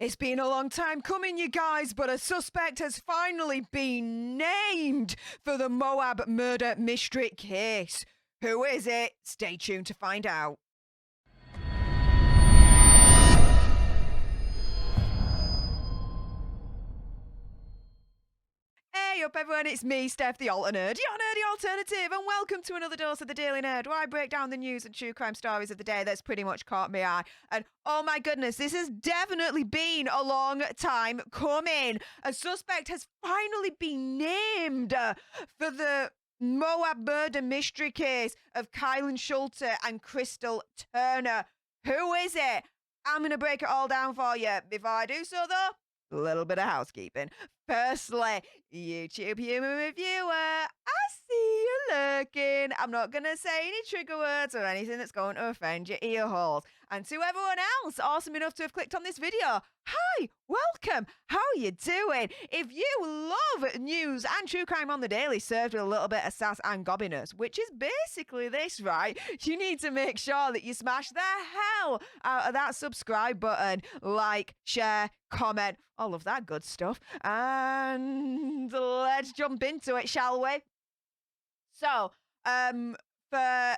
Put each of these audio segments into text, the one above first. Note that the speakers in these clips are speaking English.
It's been a long time coming, you guys, but a suspect has finally been named for the Moab murder mystery case. Who is it? Stay tuned to find out. Hey up everyone, it's me, Stef The Alter Nerd, your nerdy alternative, and welcome to another dose of the Daily Nerd, where I break down the news and true crime stories of the day that's pretty much caught my eye. And oh my goodness, this has definitely been a long time coming. A suspect has finally been named for the Moab murder mystery case of Kylen Schulte and Stef Turner. Who is it? I'm going to break it all down for you. Before I do so though, a little bit of housekeeping. Firstly, YouTube human reviewer, I see you lurking. I'm not going to say any trigger words or anything that's going to offend your ear holes. And to everyone else awesome enough to have clicked on this video, hi, welcome. How are you doing? If you love news and true crime on the daily served with a little bit of sass and gobbiness, which is basically this, right? You need to make sure that you smash the hell out of that subscribe button, like, share, comment, all of that good stuff. And let's jump into it, shall we? So, for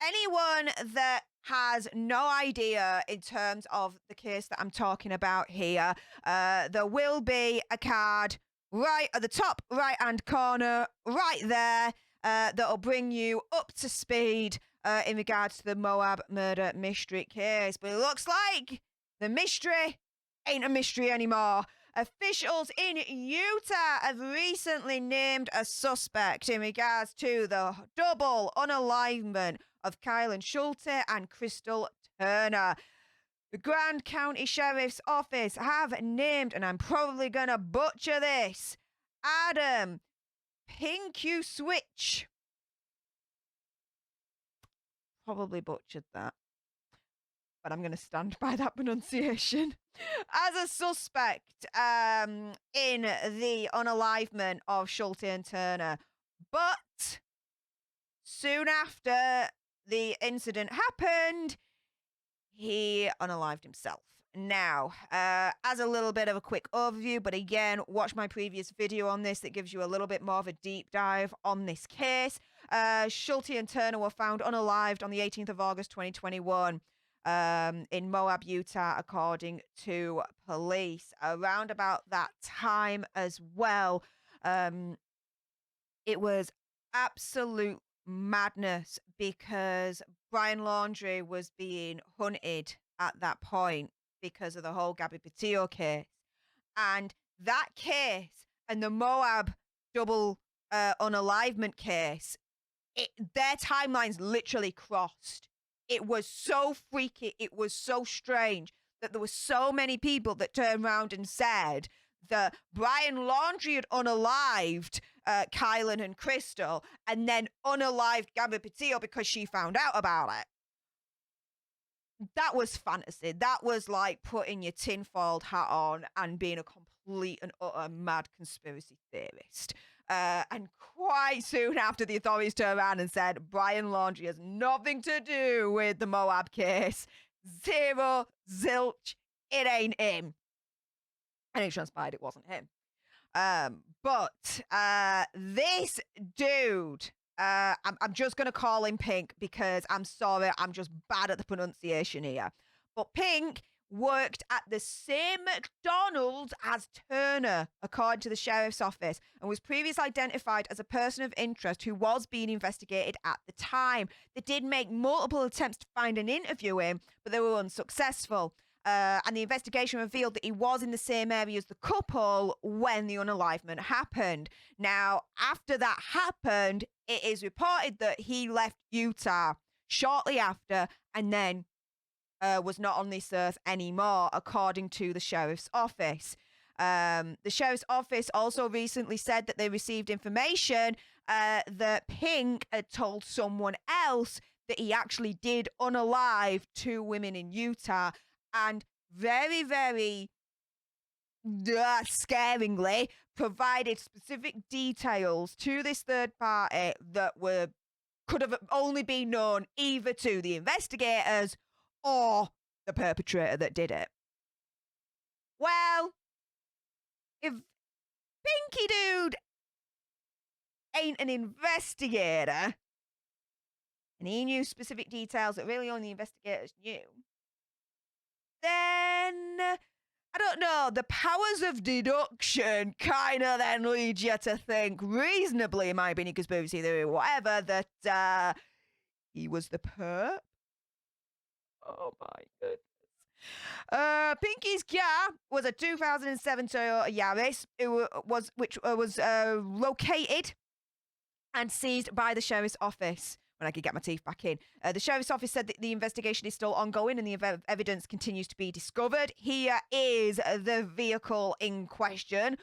anyone that has no idea in terms of the case that I'm talking about here, there will be a card right at the top right-hand corner, right there, that'll bring you up to speed in regards to the Moab murder mystery case. But it looks like the mystery ain't a mystery anymore. Officials in Utah have recently named a suspect in regards to the double unalivement of Kylen Schulte and Stef Turner. The Grand County Sheriff's Office have named, and I'm probably going to butcher this, Adam Pinkusiewicz. Probably butchered that, but I'm going to stand by that pronunciation, as a suspect in the unalivement of Schulte and Turner. But soon after the incident happened, he unalived himself. Now, as a little bit of a quick overview, but again, watch my previous video on this that gives you a little bit more of a deep dive on this case. Schulte and Turner were found unalived on the 18th of August 2021 in Moab, Utah, according to police. Around about that time as well, it was absolute madness because Brian Laundrie was being hunted at that point because of the whole Gabby Petito case. And that case and the Moab double unalivement case, their timelines literally crossed. It was so freaky, it was so strange that there were so many people that turned around and said that Brian Laundrie had unalived Kylen and Stef, and then unalived Gabby Petito because she found out about it. That was fantasy. That was like putting your tinfoiled hat on and being a complete and utter mad conspiracy theorist. And quite soon after, the authorities turned around and said, Brian Laundrie has nothing to do with the Moab case. Zero, zilch, it ain't him. And it transpired it wasn't him. But this dude, I'm just going to call him Pink because I'm sorry, I'm just bad at the pronunciation here. But Pink worked at the same McDonald's as Turner, according to the sheriff's office, and was previously identified as a person of interest who was being investigated at the time. They did make multiple attempts to find and interview him, but they were unsuccessful. And the investigation revealed that he was in the same area as the couple when the unalivement happened. Now, after that happened, it is reported that he left Utah shortly after and then was not on this earth anymore, according to the sheriff's office. The sheriff's office also recently said that they received information that Pink had told someone else that he actually did unalive 2 women in Utah, and very, very scaringly provided specific details to this third party that could have only been known either to the investigators or the perpetrator that did it. if Pinky Dude ain't an investigator, and he knew specific details that really only investigators knew, then I don't know, the powers of deduction kind of then lead you to think reasonably, in my opinion, conspiracy theory, whatever, that he was the perp. Oh my goodness. Pinky's car was a 2007 Toyota Yaris, which was located and seized by the sheriff's office when I could get my teeth back in. The sheriff's office said that the investigation is still ongoing and the evidence continues to be discovered. Here is the vehicle in question.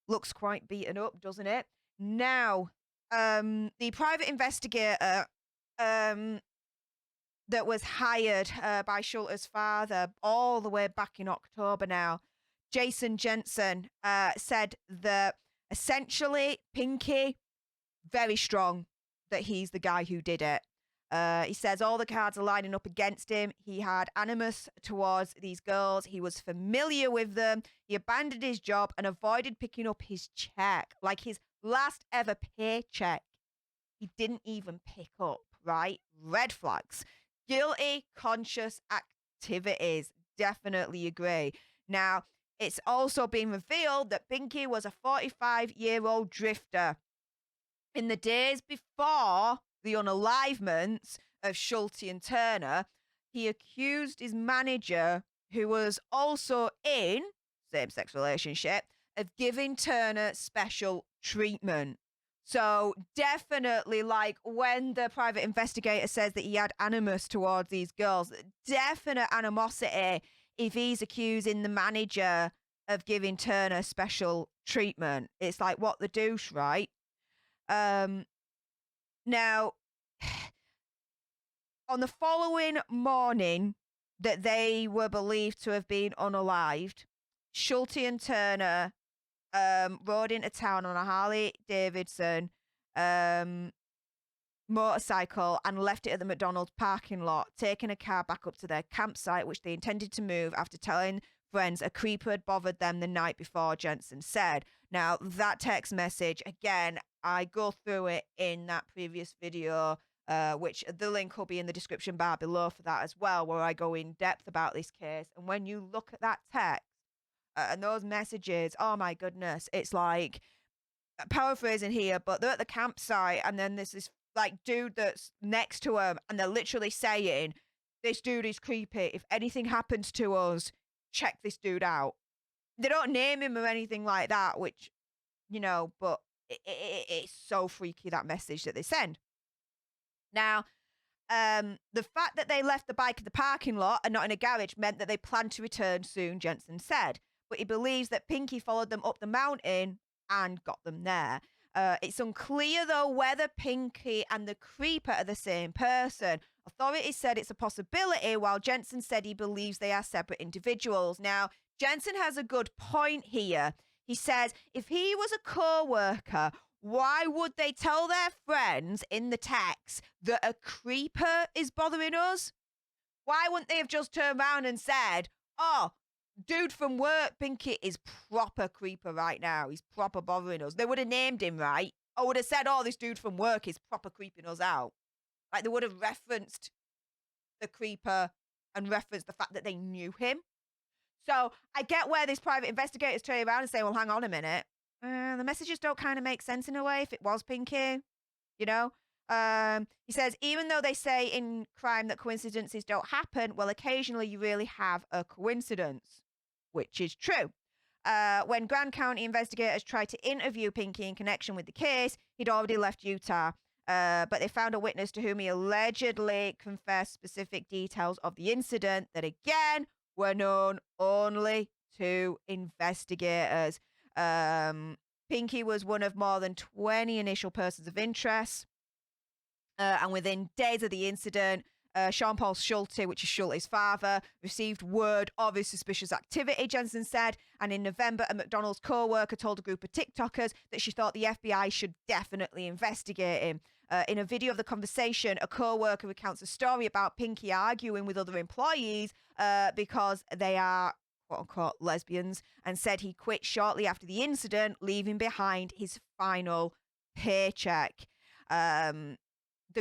Looks quite beaten up, doesn't it? Now, the private investigator that was hired by Schulte's father all the way back in October now, Jason Jensen, said that essentially Pinky, very strong that he's the guy who did it. He says all the cards are lining up against him. He had animus towards these girls. He was familiar with them. He abandoned his job and avoided picking up his check, like his last ever paycheck. He didn't even pick up, right? Red flags. Guilty, conscious activities. Definitely agree. Now, it's also been revealed that Pinky was a 45-year-old drifter. In the days before the unalivements of Schulte and Turner, he accused his manager, who was also in same-sex relationship, of giving Turner special treatment. So definitely, like, when the private investigator says that he had animus towards these girls, definite animosity if he's accusing the manager of giving Turner special treatment. It's like, what the douche, right? Now, on the following morning that they were believed to have been unalived, Schulte and Turner rode into town on a Harley Davidson motorcycle and left it at the McDonald's parking lot, taking a car back up to their campsite, which they intended to move after telling friends a creeper had bothered them the night before, Jensen said. Now, that text message, again, I go through it in that previous video, which the link will be in the description bar below for that as well, where I go in depth about this case. And when you look at that text and those messages, oh my goodness, it's like, paraphrasing here, but they're at the campsite and then there's this like dude that's next to him and they're literally saying, this dude is creepy. If anything happens to us, check this dude out. They don't name him or anything like that, which, you know, but it's so freaky, that message that they send. Now, the fact that they left the bike in the parking lot and not in a garage meant that they planned to return soon, Jensen said. But he believes that Pinky followed them up the mountain and got them there. It's unclear, though, whether Pinky and the creeper are the same person. Authorities said it's a possibility, while Jensen said he believes they are separate individuals. Now, Jensen has a good point here. He says, if he was a co-worker, why would they tell their friends in the text that a creeper is bothering us? Why wouldn't they have just turned around and said, oh, dude from work, Pinky is proper creeper right now. He's proper bothering us. They would have named him, right? Or would have said, oh, this dude from work is proper creeping us out. Like, they would have referenced the creeper and referenced the fact that they knew him. So I get where this private investigator is turning around and saying, well, hang on a minute. The messages don't kind of make sense in a way if it was Pinky, you know? He says, even though they say in crime that coincidences don't happen, well, occasionally you really have a coincidence, which is true. When Grand County investigators tried to interview Pinky in connection with the case, he'd already left Utah. But they found a witness to whom he allegedly confessed specific details of the incident that, again, were known only to investigators. Pinky was one of more than 20 initial persons of interest. And within days of the incident, Sean Paul Schulte, which is Schulte's father, received word of his suspicious activity, Jensen said. And in November, a McDonald's co-worker told a group of TikTokers that she thought the FBI should definitely investigate him. In a video of the conversation, a co-worker recounts a story about Pinky arguing with other employees because they are, quote-unquote lesbians, and said he quit shortly after the incident, leaving behind his final paycheck. The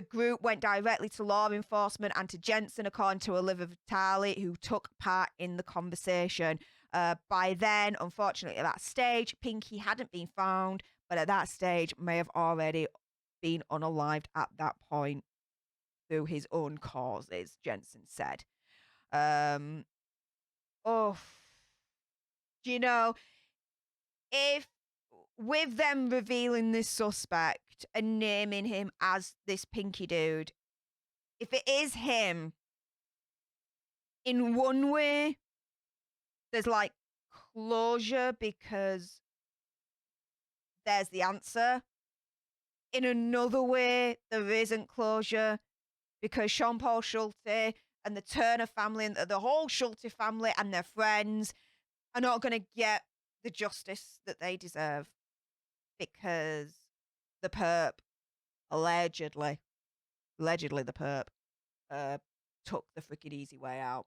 group went directly to law enforcement and to Jensen, according to Olivia Vitale, who took part in the conversation. By then, unfortunately, at that stage, Pinky hadn't been found, but at that stage may have already been unalived at that point through his own causes, Jensen said. You know, if with them revealing this suspect and naming him as this Pinky dude, if it is him, in one way, there's like closure because there's the answer. In another way, there isn't closure because Sean Paul Schulte and the Turner family and the whole Schulte family and their friends are not going to get the justice that they deserve because the perp allegedly the perp took the freaking easy way out.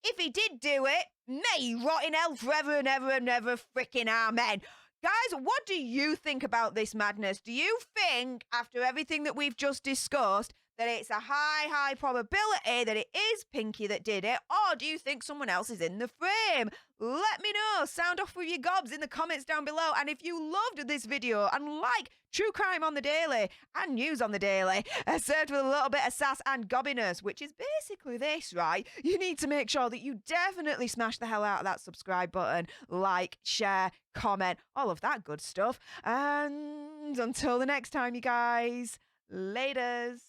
If he did do it, may he rot in hell forever and ever and ever, freaking amen. Guys, what do you think about this madness? Do you think, after everything that we've just discussed, that it's a high probability that it is Pinky that did it, or do you think someone else is in the frame? Let me know. Sound off with your gobs in the comments down below. And if you loved this video and like true crime on the daily and news on the daily, served with a little bit of sass and gobbiness, which is basically this, right? You need to make sure that you definitely smash the hell out of that subscribe button, like, share, comment, all of that good stuff. And until the next time, you guys, laters.